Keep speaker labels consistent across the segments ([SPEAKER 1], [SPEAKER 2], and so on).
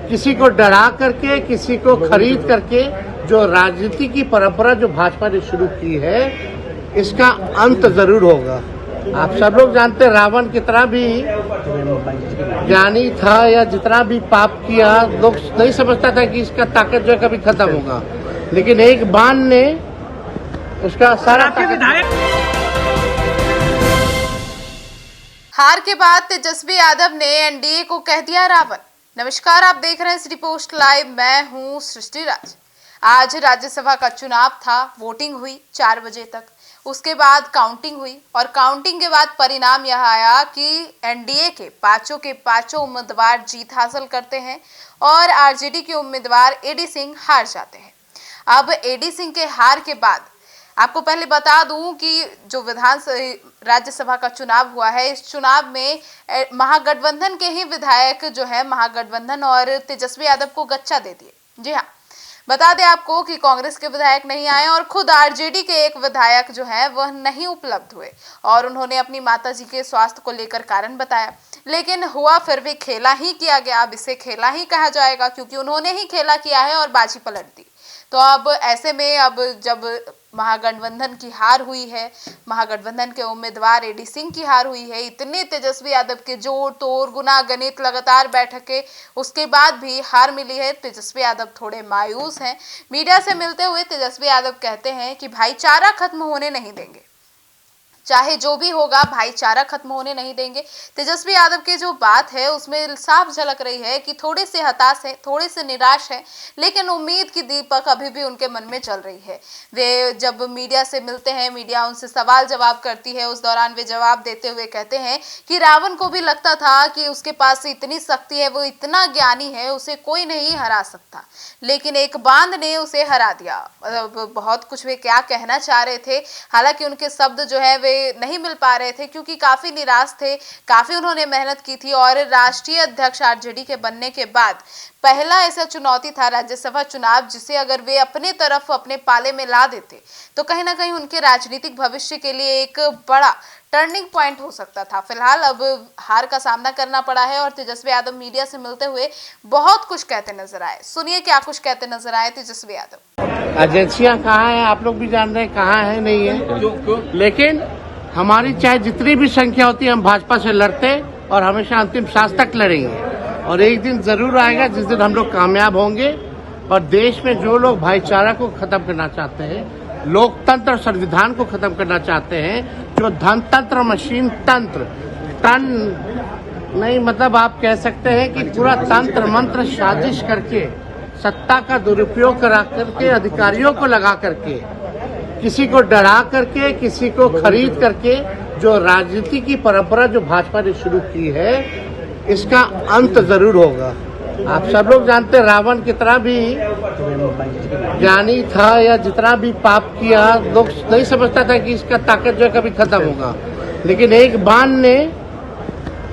[SPEAKER 1] किसी को डरा करके, किसी को खरीद करके जो राजनीति की परंपरा जो भाजपा ने शुरू की है, इसका अंत जरूर होगा। आप सब लोग जानते हैं रावण कितना भी ज्ञानी था या जितना भी पाप किया, लोग नहीं समझता था कि इसका ताकत जो है कभी खत्म होगा, लेकिन एक बाण ने उसका सारा
[SPEAKER 2] हार के बाद तेजस्वी यादव ने एनडीए को कह दिया रावण। नमस्कार, आप देख रहे हैं सिटी पोस्ट लाइव। मैं हूं सृष्टि राज। आज राज्यसभा का चुनाव था, वोटिंग हुई 4 बजे तक। उसके बाद काउंटिंग हुई और काउंटिंग के बाद परिणाम यह आया कि एनडीए के पांचों उम्मीदवार जीत हासिल करते हैं और आरजेडी के उम्मीदवार एडी सिंह हार जाते हैं। अब एडी सिंह के हार के बाद आपको पहले बता दूं कि जो राज्यसभा का चुनाव हुआ है, इस चुनाव में महागठबंधन के ही विधायक जो है महागठबंधन और तेजस्वी यादव को गच्चा दे दिए। जी हाँ, बता दें आपको कि कांग्रेस के विधायक नहीं आए और खुद आरजेडी के एक विधायक जो है वह नहीं उपलब्ध हुए और उन्होंने अपनी माताजी के स्वास्थ्य को लेकर कारण बताया, लेकिन हुआ फिर भी खेला ही किया गया। अब इसे खेला ही कहा जाएगा क्योंकि उन्होंने ही खेला किया है और बाजी पलट दी। तो अब ऐसे में अब जब महागठबंधन की हार हुई है, महागठबंधन के उम्मीदवार एडी सिंह की हार हुई है, इतने तेजस्वी यादव के जोड़ तोड़ गुना गणित लगातार बैठकें, उसके बाद भी हार मिली है। तेजस्वी यादव थोड़े मायूस हैं। मीडिया से मिलते हुए तेजस्वी यादव कहते हैं कि भाईचारा खत्म होने नहीं देंगे, चाहे जो भी होगा भाईचारा खत्म होने नहीं देंगे। तेजस्वी यादव की जो बात है उसमें साफ झलक रही है कि थोड़े से हताश है, थोड़े से निराश है, लेकिन उम्मीद की दीपक अभी भी उनके मन में चल रही है। वे जब मीडिया से मिलते हैं, मीडिया उनसे सवाल जवाब करती है, उस दौरान वे जवाब देते हुए कहते हैं कि रावण को भी लगता था कि उसके पास इतनी शक्ति है, वो इतना ज्ञानी है, उसे कोई नहीं हरा सकता, लेकिन एक बांध ने उसे हरा दिया। बहुत कुछ वे क्या कहना चाह रहे थे, हालांकि उनके शब्द जो है वे नहीं मिल पा रहे थे क्योंकि काफी निराश थे, काफी उन्होंने मेहनत की थी और राष्ट्रीय अध्यक्ष आरजेडी के बनने के बाद पहला ऐसा चुनौती था राज्यसभा चुनाव, जिसे अगर वे अपने तरफ अपने पाले में ला देते तो कहीं ना कहीं उनके राजनीतिक भविष्य के लिए एक बड़ा टर्निंग पॉइंट हो सकता था। फिलहाल अब हार का सामना करना पड़ा है और तेजस्वी यादव मीडिया से मिलते हुए बहुत कुछ कहते नजर आए। सुनिए क्या कुछ कहते नजर आए तेजस्वी यादव।
[SPEAKER 1] एजेंसियां कहाँ हैं आप लोग भी जान रहे हैं, कहाँ है नहीं है, लेकिन हमारी चाहे जितनी भी संख्या होती है, हम भाजपा से लड़ते और हमेशा अंतिम सांस तक लड़ेंगे और एक दिन जरूर आएगा जिस दिन हम लोग कामयाब होंगे। और देश में जो लोग भाईचारा को खत्म करना चाहते हैं, लोकतंत्र संविधान को खत्म करना चाहते हैं, जो धनतंत्र मशीन तंत्र नहीं, मतलब आप कह सकते हैं कि पूरा तंत्र मंत्र साजिश करके सत्ता का दुरुपयोग करा करके अधिकारियों को लगा करके किसी को डरा करके, किसी को खरीद करके जो राजनीति की परंपरा जो भाजपा ने शुरू की है, इसका अंत जरूर होगा। आप सब लोग जानते हैं रावण कितना भी ज्ञानी था या जितना भी पाप किया, लोग नहीं समझता था कि इसका ताकत जो है कभी खत्म होगा, लेकिन एक बाण ने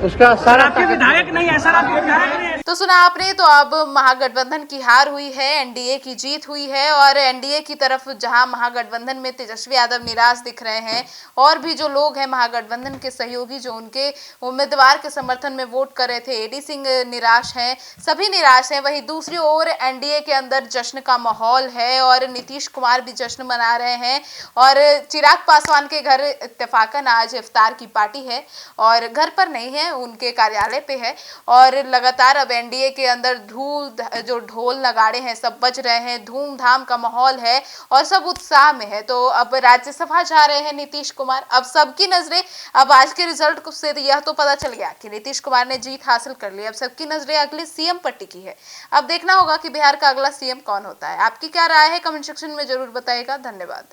[SPEAKER 1] उसका सारा
[SPEAKER 3] विधायक नहीं है सर, आपके विधायक नहीं है।
[SPEAKER 2] तो सुना आपने। तो अब महागठबंधन की हार हुई है, एनडीए की जीत हुई है और एनडीए की तरफ जहां महागठबंधन में तेजस्वी यादव निराश दिख रहे हैं और भी जो लोग हैं महागठबंधन के सहयोगी जो उनके उम्मीदवार के समर्थन में वोट कर रहे थे, एडी सिंह निराश हैं, सभी निराश हैं। वहीं दूसरी ओर एनडीए के अंदर जश्न का माहौल है और नीतीश कुमार भी जश्न मना रहे हैं और चिराग पासवान के घर इत्तेफाकन आज इफ्तार की पार्टी है और घर पर नहीं है, उनके कार्यालय पे है और लगातार अब एनडीए के अंदर जो ढोल नगाड़े हैं सब बज रहे हैं, धूमधाम का माहौल है और सब उत्साह में है। तो अब राज्यसभा जा रहे हैं नीतीश कुमार। अब सबकी नजरें, अब आज के रिजल्ट से यह तो पता चल गया कि नीतीश कुमार ने जीत हासिल कर ली। अब सबकी नजरें अगले सीएम पर टिकी है। अब देखना होगा कि बिहार का अगला सीएम कौन होता है। आपकी क्या राय है, कमेंट सेक्शन में जरूर बताइएगा। धन्यवाद।